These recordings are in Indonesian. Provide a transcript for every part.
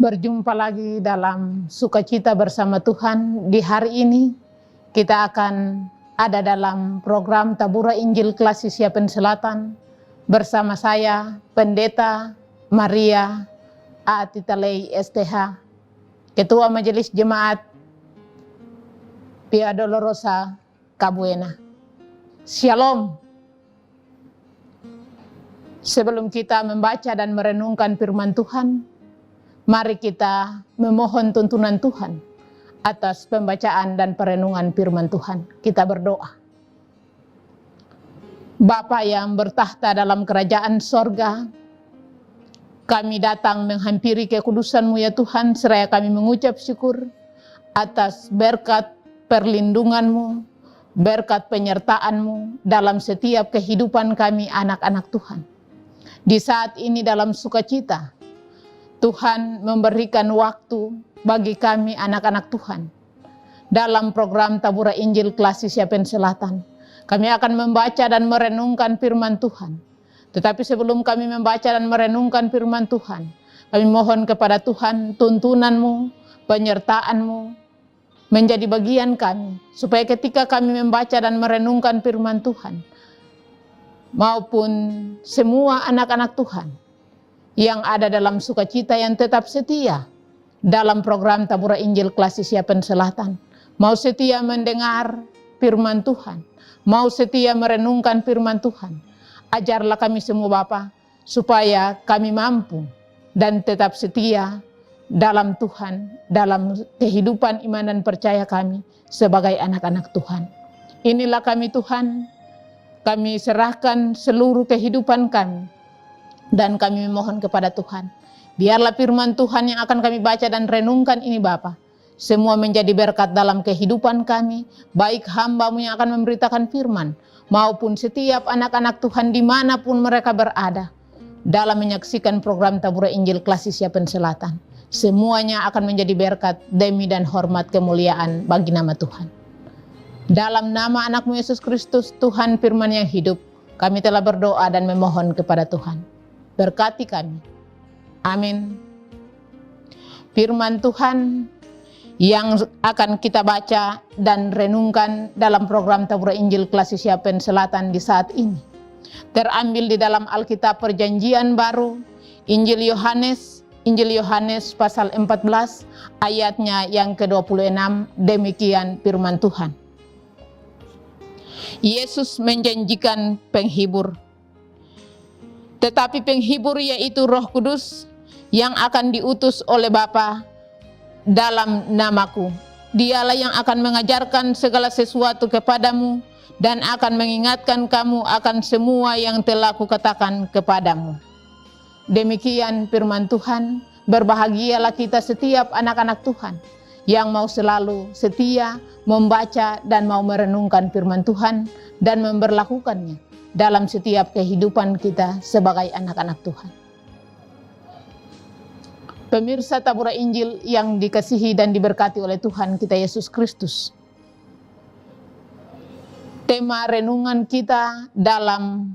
Berjumpa lagi dalam sukacita bersama Tuhan. Di hari ini kita akan ada dalam program Tabura Injil Kelas Siapen Selatan bersama saya Pendeta Maria Atitalei STH, Ketua Majelis Jemaat Via Dolorosa Kabuena. Shalom. Sebelum kita membaca dan merenungkan firman Tuhan, mari kita memohon tuntunan Tuhan atas pembacaan dan perenungan firman Tuhan. Kita berdoa. Bapa yang bertahta dalam kerajaan sorga, kami datang menghampiri kekudusan-Mu ya Tuhan, seraya kami mengucap syukur atas berkat perlindungan-Mu, berkat penyertaan-Mu dalam setiap kehidupan kami anak-anak Tuhan. Di saat ini dalam sukacita, Tuhan memberikan waktu bagi kami anak-anak Tuhan. Dalam program Tabura Injil Kelas Siapen Selatan, kami akan membaca dan merenungkan firman Tuhan. Tetapi sebelum kami membaca dan merenungkan firman Tuhan, kami mohon kepada Tuhan tuntunan-Mu, penyertaan-Mu menjadi bagian kami, supaya ketika kami membaca dan merenungkan firman Tuhan, maupun semua anak-anak Tuhan yang ada dalam sukacita yang tetap setia dalam program Tabura Injil Kelas Siapen Selatan, mau setia mendengar firman Tuhan, mau setia merenungkan firman Tuhan. Ajarlah kami semua Bapa, supaya kami mampu dan tetap setia dalam Tuhan, dalam kehidupan iman dan percaya kami sebagai anak-anak Tuhan. Inilah kami Tuhan, kami serahkan seluruh kehidupan kami, dan kami memohon kepada Tuhan, biarlah firman Tuhan yang akan kami baca dan renungkan ini Bapa, semua menjadi berkat dalam kehidupan kami, baik hamba-Mu yang akan memberitakan firman, maupun setiap anak-anak Tuhan dimanapun mereka berada, dalam menyaksikan program Tabura Injil Kelas Siapen Selatan. Semuanya akan menjadi berkat demi dan hormat kemuliaan bagi nama Tuhan. Dalam nama anak-Mu Yesus Kristus, Tuhan firman yang hidup, kami telah berdoa dan memohon kepada Tuhan. Berkati kami. Amin. Firman Tuhan yang akan kita baca dan renungkan dalam program Tabura Injil Kelas Siapen Selatan di saat ini terambil di dalam Alkitab Perjanjian Baru, Injil Yohanes pasal 14 ayatnya yang ke-26. Demikian firman Tuhan. Yesus menjanjikan penghibur, tetapi penghibur yaitu Roh Kudus yang akan diutus oleh Bapa dalam namaku. Dialah yang akan mengajarkan segala sesuatu kepadamu dan akan mengingatkan kamu akan semua yang telah kukatakan kepadamu. Demikian firman Tuhan. Berbahagialah kita setiap anak-anak Tuhan yang mau selalu setia membaca dan mau merenungkan firman Tuhan dan memberlakukannya dalam setiap kehidupan kita sebagai anak-anak Tuhan. Pemirsa Tabura Injil yang dikasihi dan diberkati oleh Tuhan kita Yesus Kristus, tema renungan kita dalam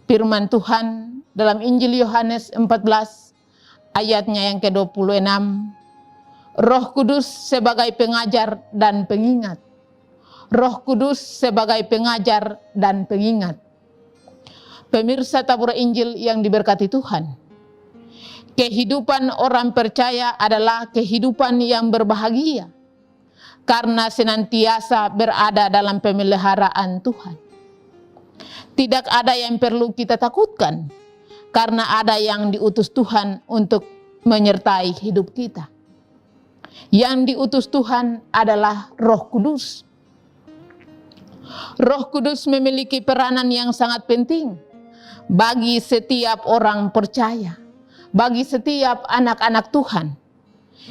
firman Tuhan dalam Injil Yohanes 14 ayatnya yang ke-26, Roh Kudus sebagai pengajar dan pengingat. Roh Kudus sebagai pengajar dan pengingat. Pemirsa Tabura Injil yang diberkati Tuhan, kehidupan orang percaya adalah kehidupan yang berbahagia karena senantiasa berada dalam pemeliharaan Tuhan. Tidak ada yang perlu kita takutkan karena ada yang diutus Tuhan untuk menyertai hidup kita. Yang diutus Tuhan adalah Roh Kudus. Roh Kudus memiliki peranan yang sangat penting bagi setiap orang percaya, bagi setiap anak-anak Tuhan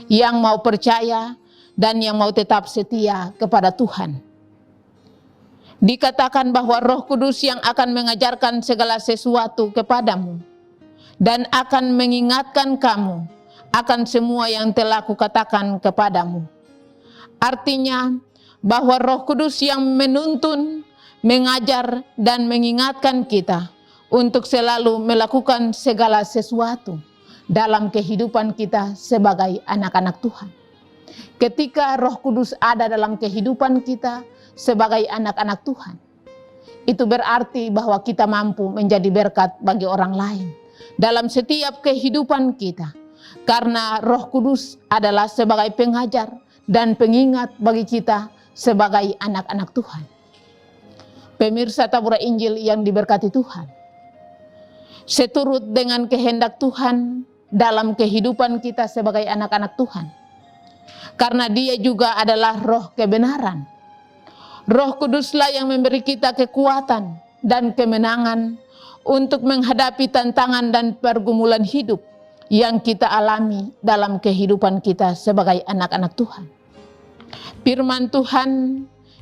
yang mau percaya dan yang mau tetap setia kepada Tuhan. Dikatakan bahwa Roh Kudus yang akan mengajarkan segala sesuatu kepadamu dan akan mengingatkan kamu akan semua yang telah kukatakan kepadamu. Artinya bahwa Roh Kudus yang menuntun, mengajar dan mengingatkan kita untuk selalu melakukan segala sesuatu dalam kehidupan kita sebagai anak-anak Tuhan. Ketika Roh Kudus ada dalam kehidupan kita sebagai anak-anak Tuhan, itu berarti bahwa kita mampu menjadi berkat bagi orang lain dalam setiap kehidupan kita. Karena Roh Kudus adalah sebagai pengajar dan pengingat bagi kita sebagai anak-anak Tuhan. Pemirsa tabur Injil yang diberkati Tuhan, seturut dengan kehendak Tuhan dalam kehidupan kita sebagai anak-anak Tuhan, karena Dia juga adalah Roh kebenaran. Roh Kuduslah yang memberi kita kekuatan dan kemenangan untuk menghadapi tantangan dan pergumulan hidup yang kita alami dalam kehidupan kita sebagai anak-anak Tuhan. Firman Tuhan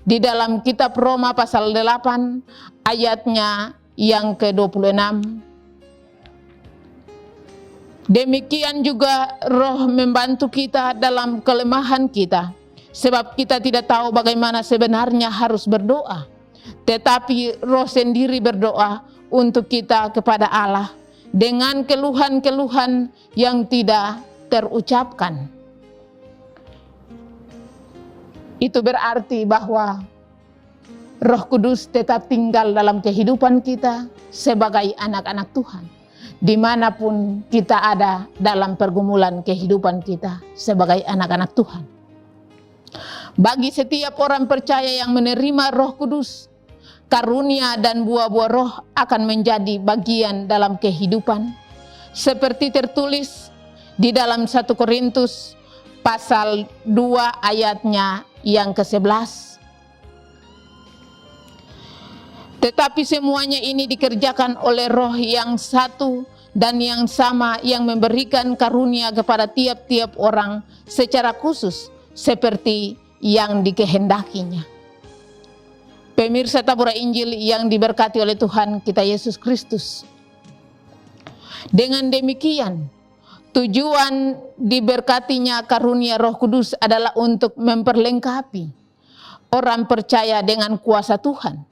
di dalam kitab Roma pasal 8 ayatnya yang ke-26. Demikian juga Roh membantu kita dalam kelemahan kita, sebab kita tidak tahu bagaimana sebenarnya harus berdoa. Tetapi Roh sendiri berdoa untuk kita kepada Allah dengan keluhan-keluhan yang tidak terucapkan. Itu berarti bahwa Roh Kudus tetap tinggal dalam kehidupan kita sebagai anak-anak Tuhan, dimanapun kita ada dalam pergumulan kehidupan kita sebagai anak-anak Tuhan. Bagi setiap orang percaya yang menerima Roh Kudus, karunia dan buah-buah roh akan menjadi bagian dalam kehidupan, seperti tertulis di dalam 1 Korintus pasal 2 ayatnya yang ke-11. Tetapi semuanya ini dikerjakan oleh Roh yang satu dan yang sama, yang memberikan karunia kepada tiap-tiap orang secara khusus seperti yang dikehendakinya. Pemirsa tabur Injil yang diberkati oleh Tuhan kita Yesus Kristus, dengan demikian tujuan diberkatinya karunia Roh Kudus adalah untuk memperlengkapi orang percaya dengan kuasa Tuhan,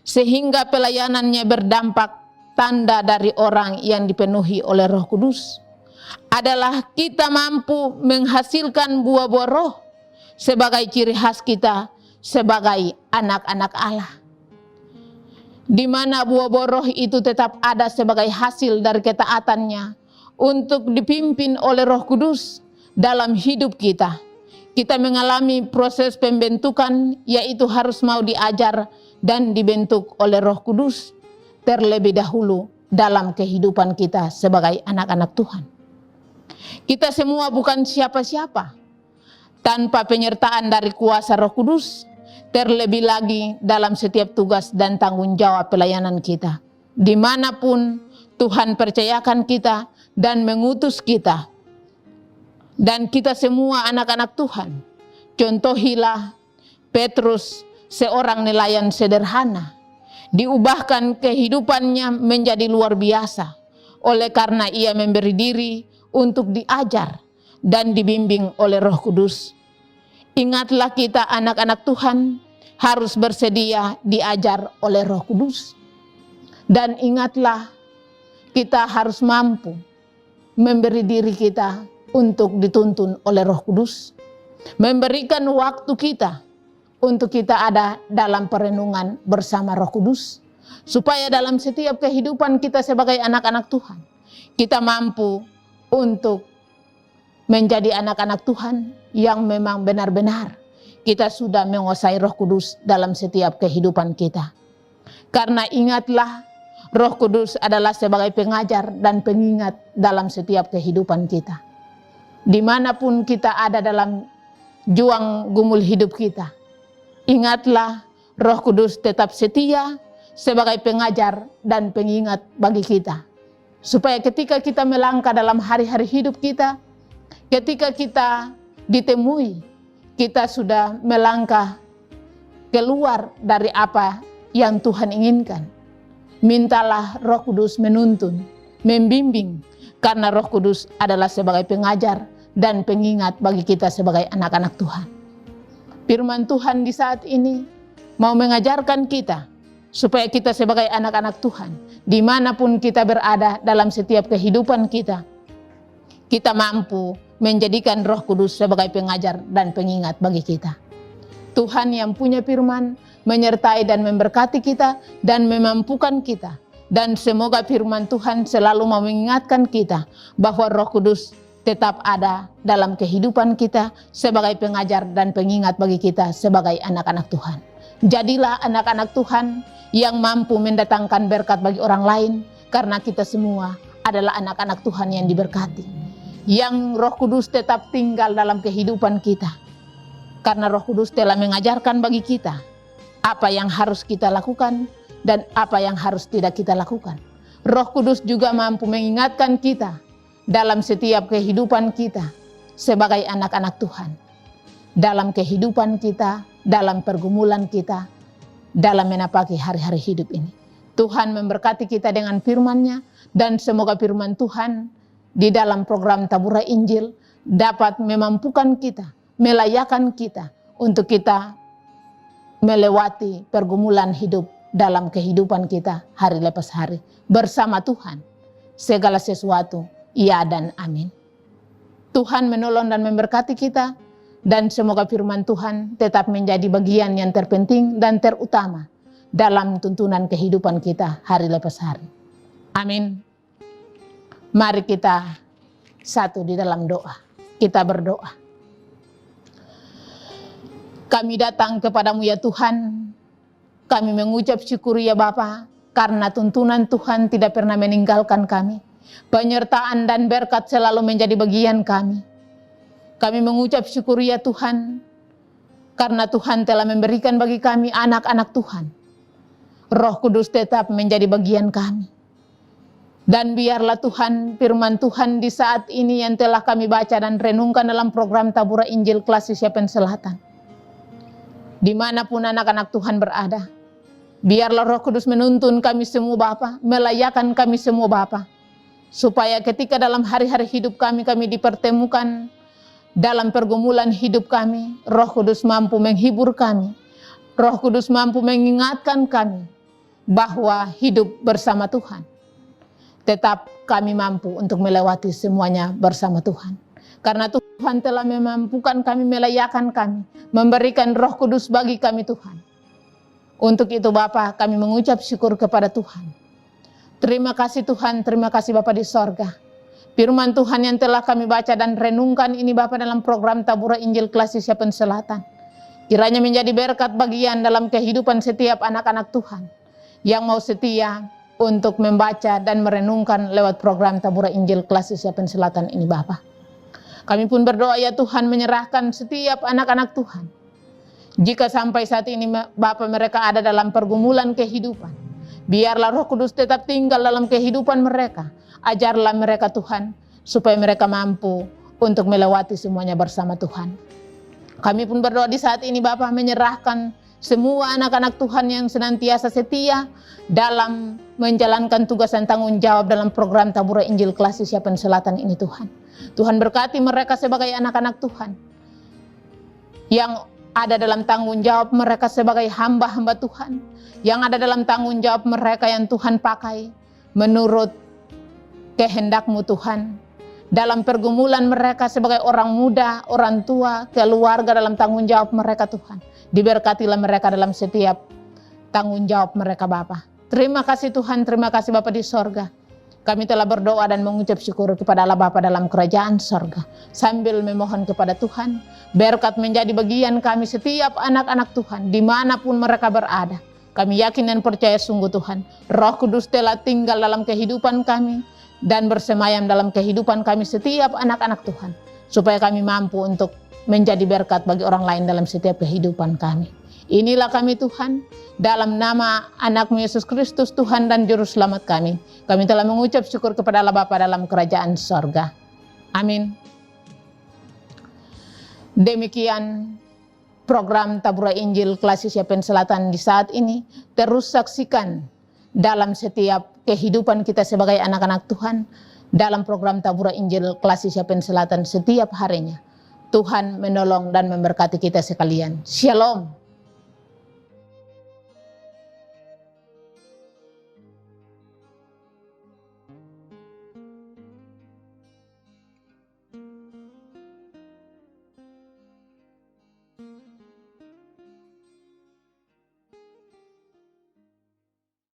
sehingga pelayanannya berdampak. Tanda dari orang yang dipenuhi oleh Roh Kudus adalah kita mampu menghasilkan buah-buah roh sebagai ciri khas kita sebagai anak-anak Allah, di mana buah-buah roh itu tetap ada sebagai hasil dari ketaatannya untuk dipimpin oleh Roh Kudus dalam hidup kita. Kita mengalami proses pembentukan, yaitu harus mau diajar dan dibentuk oleh Roh Kudus terlebih dahulu dalam kehidupan kita sebagai anak-anak Tuhan. Kita semua bukan siapa-siapa tanpa penyertaan dari kuasa Roh Kudus, terlebih lagi dalam setiap tugas dan tanggung jawab pelayanan kita, dimanapun Tuhan percayakan kita dan mengutus kita. Dan kita semua anak-anak Tuhan, contohilah Petrus, seorang nelayan sederhana, diubahkan kehidupannya menjadi luar biasa oleh karena ia memberi diri untuk diajar dan dibimbing oleh Roh Kudus. Ingatlah, kita anak-anak Tuhan harus bersedia diajar oleh Roh Kudus. Dan ingatlah, kita harus mampu memberi diri kita untuk dituntun oleh Roh Kudus, memberikan waktu kita untuk kita ada dalam perenungan bersama Roh Kudus, supaya dalam setiap kehidupan kita sebagai anak-anak Tuhan, kita mampu untuk menjadi anak-anak Tuhan yang memang benar-benar kita sudah menguasai Roh Kudus dalam setiap kehidupan kita. Karena ingatlah, Roh Kudus adalah sebagai pengajar dan pengingat dalam setiap kehidupan kita. Dimanapun kita ada dalam juang gumul hidup kita, ingatlah, Roh Kudus tetap setia sebagai pengajar dan pengingat bagi kita. Supaya ketika kita melangkah dalam hari-hari hidup kita, ketika kita ditemui, kita sudah melangkah keluar dari apa yang Tuhan inginkan. Mintalah Roh Kudus menuntun, membimbing, karena Roh Kudus adalah sebagai pengajar dan pengingat bagi kita sebagai anak-anak Tuhan. Firman Tuhan di saat ini mau mengajarkan kita supaya kita sebagai anak-anak Tuhan, dimanapun kita berada dalam setiap kehidupan kita, kita mampu menjadikan Roh Kudus sebagai pengajar dan pengingat bagi kita. Tuhan yang punya firman menyertai dan memberkati kita dan memampukan kita. Dan semoga firman Tuhan selalu mengingatkan kita bahwa Roh Kudus tetap ada dalam kehidupan kita sebagai pengajar dan pengingat bagi kita sebagai anak-anak Tuhan. Jadilah anak-anak Tuhan yang mampu mendatangkan berkat bagi orang lain, karena kita semua adalah anak-anak Tuhan yang diberkati. Yang Roh Kudus tetap tinggal dalam kehidupan kita, karena Roh Kudus telah mengajarkan bagi kita apa yang harus kita lakukan dan apa yang harus tidak kita lakukan. Roh Kudus juga mampu mengingatkan kita dalam setiap kehidupan kita sebagai anak-anak Tuhan. Dalam kehidupan kita, dalam pergumulan kita, dalam menapaki hari-hari hidup ini. Tuhan memberkati kita dengan firman-Nya, dan semoga firman Tuhan di dalam program Tabura Injil dapat memampukan kita, melayakkan kita untuk kita melewati pergumulan hidup dalam kehidupan kita hari lepas hari bersama Tuhan. Segala sesuatu, ya dan amin. Tuhan menolong dan memberkati kita, dan semoga firman Tuhan tetap menjadi bagian yang terpenting dan terutama dalam tuntunan kehidupan kita hari lepas hari. Amin. Mari kita satu di dalam doa. Kita berdoa. Kami datang kepadamu ya Tuhan. Kami mengucap syukur ya Bapa, karena tuntunan Tuhan tidak pernah meninggalkan kami. Penyertaan dan berkat selalu menjadi bagian kami. Kami mengucap syukur ya Tuhan, karena Tuhan telah memberikan bagi kami anak-anak Tuhan. Roh Kudus tetap menjadi bagian kami. Dan biarlah Tuhan, firman Tuhan di saat ini yang telah kami baca dan renungkan dalam program Tabura Injil Kelas Siapen Selatan. Dimanapun anak-anak Tuhan berada, biarlah Roh Kudus menuntun kami semua Bapa, melayakkan kami semua Bapa, supaya ketika dalam hari-hari hidup kami dipertemukan dalam pergumulan hidup kami, Roh Kudus mampu menghibur kami. Roh Kudus mampu mengingatkan kami bahwa hidup bersama Tuhan, tetap kami mampu untuk melewati semuanya bersama Tuhan. Karena Tuhan telah memampukan kami, melayakkan kami, memberikan Roh Kudus bagi kami Tuhan. Untuk itu Bapa, kami mengucap syukur kepada Tuhan. Terima kasih Tuhan, terima kasih Bapa di sorga. Firman Tuhan yang telah kami baca dan renungkan ini Bapa dalam program Tabura Injil Kelas Siapen Selatan, kiranya menjadi berkat bagian dalam kehidupan setiap anak-anak Tuhan yang mau setia untuk membaca dan merenungkan lewat program Tabura Injil Kelas Siapen Selatan ini Bapa. Kami pun berdoa ya Tuhan, menyerahkan setiap anak-anak Tuhan. Jika sampai saat ini Bapa mereka ada dalam pergumulan kehidupan, biarlah Roh Kudus tetap tinggal dalam kehidupan mereka. Ajarlah mereka Tuhan, supaya mereka mampu untuk melewati semuanya bersama Tuhan. Kami pun berdoa di saat ini Bapa, menyerahkan semua anak-anak Tuhan yang senantiasa setia dalam menjalankan tugas dan tanggung jawab dalam program Tabura Injil Kelas Siapen Selatan ini Tuhan. Tuhan berkati mereka sebagai anak-anak Tuhan yang ada dalam tanggung jawab mereka sebagai hamba-hamba Tuhan, yang ada dalam tanggung jawab mereka yang Tuhan pakai menurut kehendak-Mu Tuhan, dalam pergumulan mereka sebagai orang muda, orang tua, keluarga, dalam tanggung jawab mereka Tuhan. Diberkatilah mereka dalam setiap tanggung jawab mereka Bapa. Terima kasih Tuhan, terima kasih Bapa di sorga. Kami telah berdoa dan mengucap syukur kepada Allah Bapa dalam kerajaan sorga, sambil memohon kepada Tuhan, berkat menjadi bagian kami setiap anak-anak Tuhan, dimanapun mereka berada. Kami yakin dan percaya sungguh Tuhan, Roh Kudus telah tinggal dalam kehidupan kami, dan bersemayam dalam kehidupan kami setiap anak-anak Tuhan, supaya kami mampu untuk menjadi berkat bagi orang lain dalam setiap kehidupan kami. Inilah kami Tuhan, dalam nama anak-Mu Yesus Kristus Tuhan dan Juru Selamat kami. Kami telah mengucap syukur kepada Allah Bapa dalam kerajaan sorga. Amin. Demikian program Tabura Injil Kelas Siapen Selatan di saat ini. Terus saksikan dalam setiap kehidupan kita sebagai anak-anak Tuhan dalam program Tabura Injil Kelas Siapen Selatan setiap harinya. Tuhan menolong dan memberkati kita sekalian. Shalom.